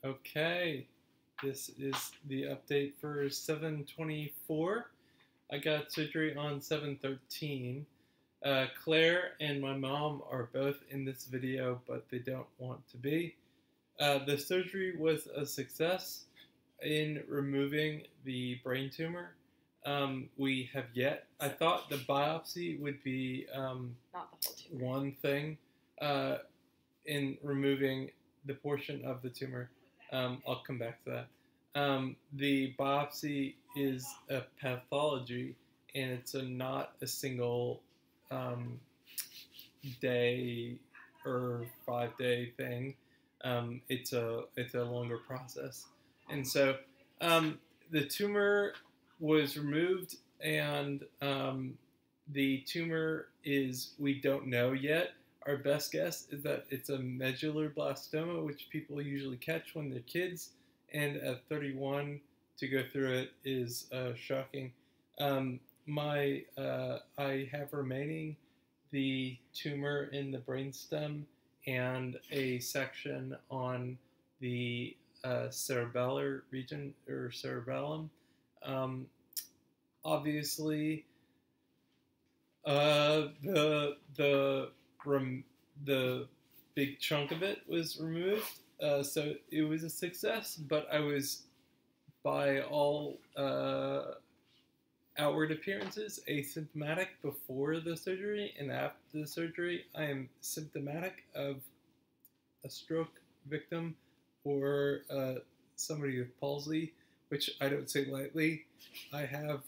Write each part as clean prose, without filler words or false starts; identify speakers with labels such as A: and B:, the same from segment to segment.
A: Okay, this is the update for 7/24. I got surgery on 7/13. Claire and my mom are both in this video, but they don't want to be. The surgery was a success in removing the brain tumor. We have yet. I thought the biopsy would be
B: Not the whole tumor.
A: one thing in removing the portion of the tumor. I'll come back to that. The biopsy is a pathology, and it's not a single day or 5-day thing. It's a longer process, and so the tumor was removed, and the tumor is, we don't know yet. Our best guess is that it's a medulloblastoma, which people usually catch when they're kids, and at 31 to go through it is shocking. I have remaining the tumor in the brainstem and a section on the cerebellar region or cerebellum. Obviously, the big chunk of it was removed, so it was a success. But I was, by all outward appearances, asymptomatic before the surgery, and after the surgery, I am symptomatic of a stroke victim or somebody with palsy, which I don't say lightly. I have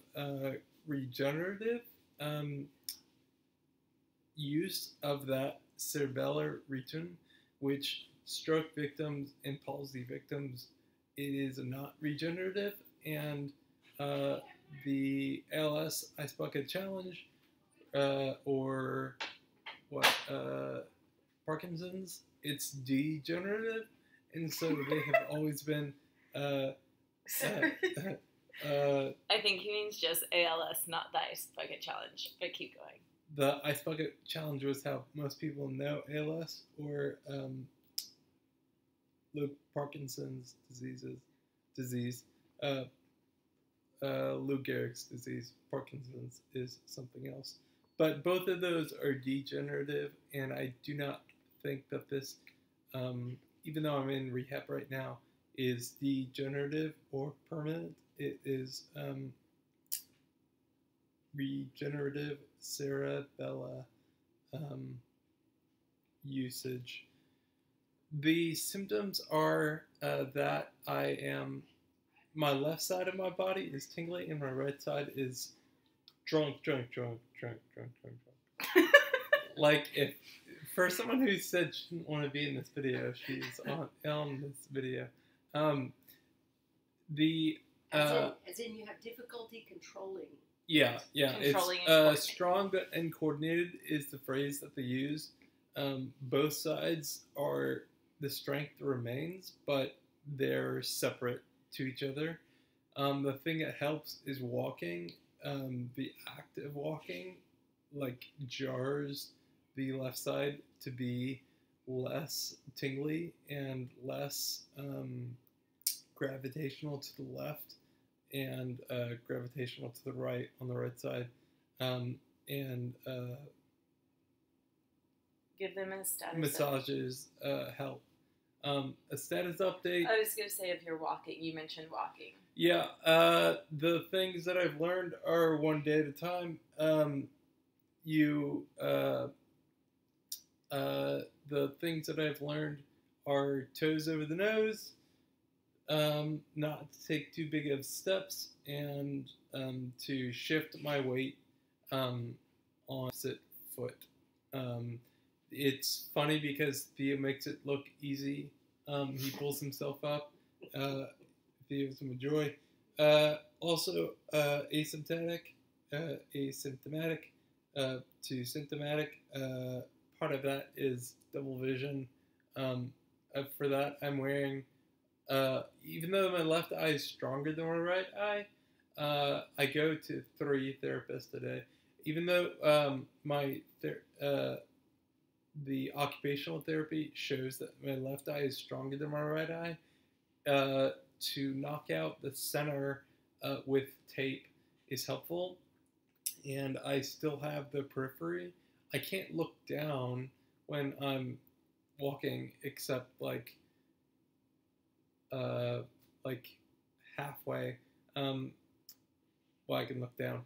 A: regenerative use of that cerebellar region, which stroke victims and palsy victims, it is not regenerative, and the ALS Ice Bucket Challenge or Parkinson's, it's degenerative, and so they have always been
B: I think he means just ALS, not the Ice Bucket Challenge, but keep going.
A: The Ice Bucket Challenge was how most people know ALS or Parkinson's disease. Lou Gehrig's disease. Parkinson's is something else. But both of those are degenerative, and I do not think that this, even though I'm in rehab right now, is degenerative or permanent. It is regenerative cerebellar usage. The symptoms are that my left side of my body is tingling, and my right side is drunk. Like, if for someone who said she didn't want to be in this video, she's on this video.
C: As in you have difficulty controlling.
A: Yeah.
B: Controlling
A: it's strong and coordinated is the phrase that they use. Both sides are, the strength remains, but they're separate to each other. The thing that helps is walking. The act of walking, like, jars the left side to be less tingly and less gravitational to the left and gravitational to the right on the right side.
B: Give them a status
A: massages help. A status update.
B: I was going to say, if you're walking, you mentioned walking.
A: Yeah, the things that I've learned are one day at a time. The things that I've learned are toes over the nose, not to take too big of steps, and to shift my weight on opposite foot. It's funny because Theo makes it look easy. He pulls himself up. Theo's a joy. Also, asymptomatic to symptomatic. Part of that is double vision. For that, I'm wearing, even though my left eye is stronger than my right eye, I go to 3 therapists a day. Even though the occupational therapy shows that my left eye is stronger than my right eye, to knock out the center with tape is helpful. And I still have the periphery. I can't look down when I'm walking, except like halfway. Well, I can look down.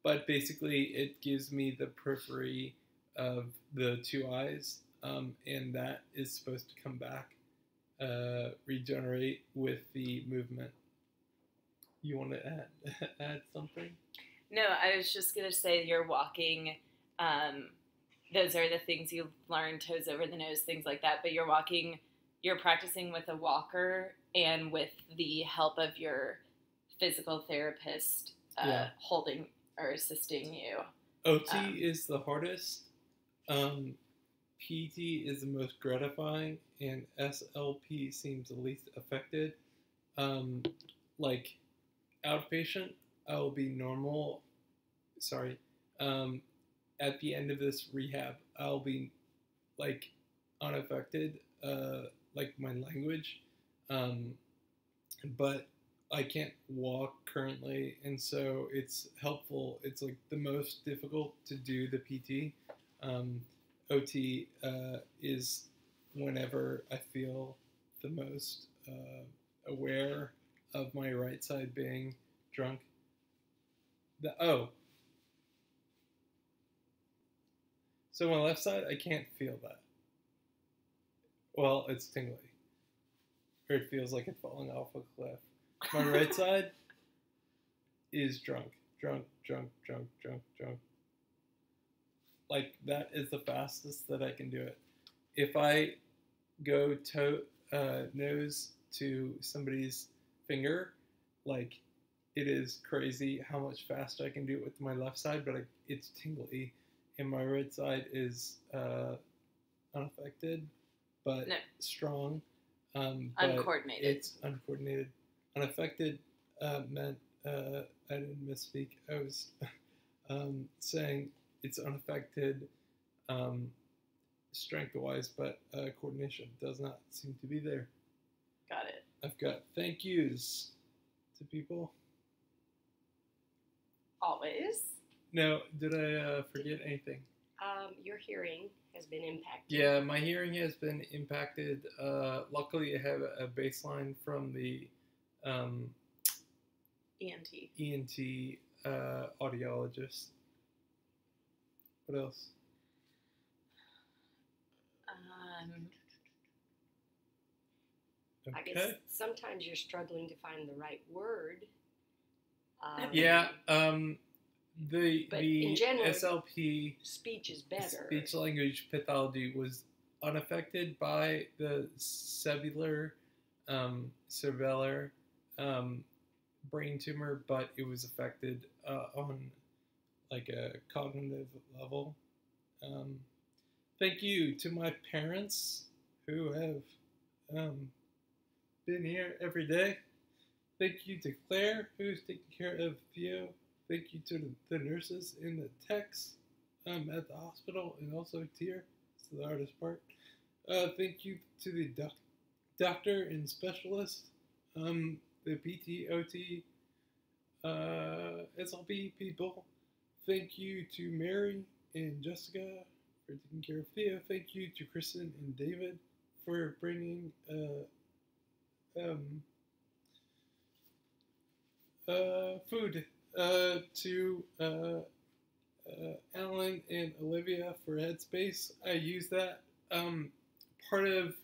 A: But basically, it gives me the periphery of the two eyes, and that is supposed to come back, regenerate with the movement. You want to add something?
B: No, I was just going to say you're walking. Those are the things you learn, toes over the nose, things like that. But you're practicing with a walker and with the help of your physical therapist holding or assisting you.
A: OT is the hardest. PT is the most gratifying, and SLP seems the least affected. Like outpatient, I will be normal. Sorry. At the end of this rehab, I'll be like unaffected, like my language. But I can't walk currently, and so it's helpful. It's like the most difficult to do the PT. OT is whenever I feel the most aware of my right side being drunk. So my left side, I can't feel that. Well, it's tingly. Or it feels like it's falling off a cliff. My right side is drunk. Like, that is the fastest that I can do it. If I go nose to somebody's finger, like, it is crazy how much faster I can do it with my left side, but it's tingly. And my right side is unaffected, but strong.
B: Uncoordinated.
A: It's uncoordinated. Unaffected meant, I didn't misspeak. I was saying it's unaffected strength-wise, but coordination does not seem to be there.
B: Got it.
A: I've got thank yous to people.
B: Always.
A: No, did I forget anything?
C: Your hearing has been impacted.
A: Yeah, my hearing has been impacted. Luckily, I have a baseline from the ENT audiologist. What else?
C: I guess sometimes you're struggling to find the right word.
A: Yeah. The
C: in general,
A: SLP
C: speech is better.
A: Speech language pathology was unaffected by the cerebellar brain tumor, but it was affected on like a cognitive level. Thank you to my parents who have been here every day. Thank you to Claire, who's taking care of Theo. Thank you to the nurses and the techs at the hospital, and also here. It's the hardest part. Thank you to the doctor and specialist, the PT, OT, SLP people. Thank you to Mary and Jessica for taking care of Theo. Thank you to Kristen and David for bringing food to Alan and Olivia for Headspace. I use that. Part of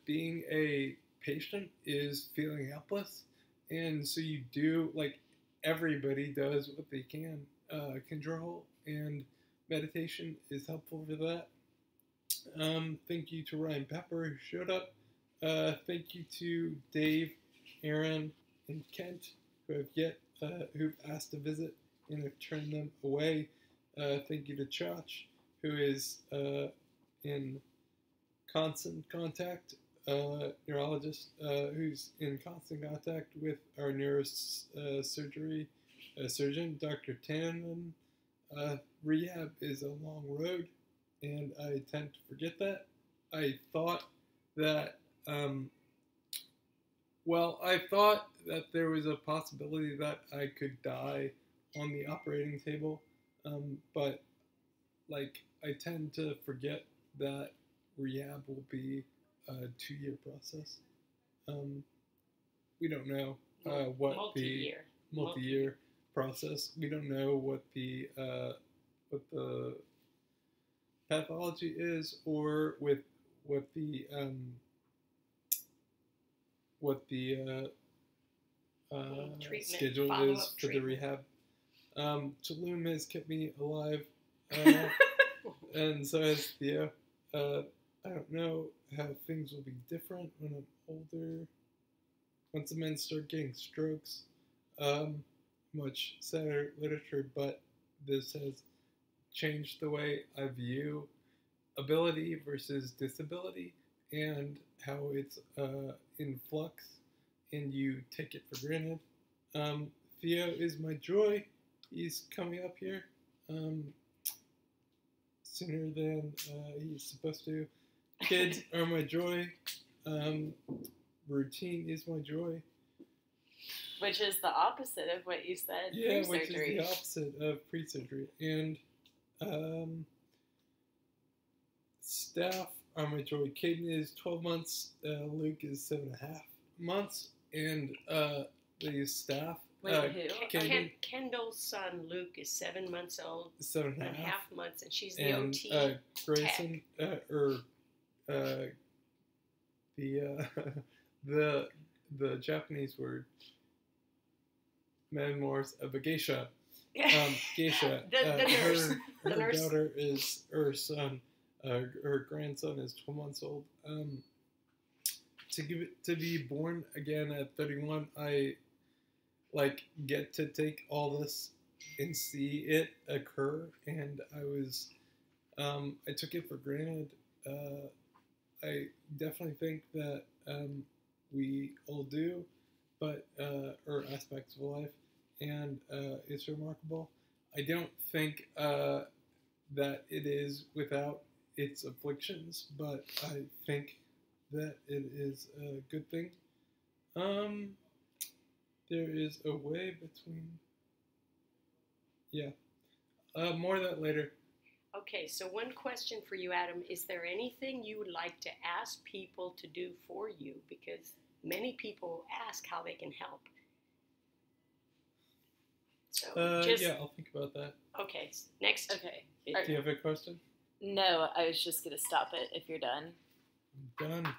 A: being a patient is feeling helpless, and so you do, like, everybody does what they can control, and meditation is helpful for that. Thank you to Ryan Pepper who showed up. Thank you to Dave, Aaron, and Kent who've asked to visit and have turned them away. Thank you to Chach, who is in constant contact, neurologist who's in constant contact with our neurosurgery surgeon, Dr. Tannen. Rehab is a long road, and I tend to forget that. I thought that, well, I thought that there was a possibility that I could die on the operating table, but like I tend to forget that rehab will be a 2-year process. We don't know what
C: multi-year.
A: the multi-year process. We don't know what the pathology is, or with what the
C: Treatment,
A: schedule
C: follow-up
A: is for the
C: treatment.
A: rehab. Tulum has kept me alive, and so has Theo. I don't know how things will be different when I'm older. Once the men start getting strokes, much sadder literature, but this has changed the way I view ability versus disability, and how it's in flux and you take it for granted. Theo is my joy. He's coming up here sooner than he's supposed to. Kids are my joy. Routine is my joy.
B: Which is the opposite of what you said
A: Yeah, which
B: pre-surgery.
A: is the opposite of pre-surgery. And staff are my joy. Caden is 12 months. Luke is 7.5 months. And the staff.
B: Wait, who?
A: Caden,
C: Kendall's son Luke is 7 months old,
A: 7.5.
C: 1.5 months, and she's the
A: And
C: OT.
A: Grayson, the Japanese word, memoirs of a geisha. Geisha.
C: The nurse.
A: Her
C: The nurse.
A: daughter is her son. Her grandson is 12 months old. To be born again at 31, I get to take all this and see it occur, and I took it for granted. I definitely think that we all do, but or aspects of life, and it's remarkable. I don't think that it is without its afflictions, but I think that it is a good thing. There is a way between. Yeah. More of that later.
C: Okay, so one question for you, Adam. Is there anything you would like to ask people to do for you? Because many people ask how they can help. So
A: Yeah, I'll think about that.
C: Okay, next.
B: Okay.
A: Do you have a question?
B: No, I was just going to stop it if you're done.
A: I'm done.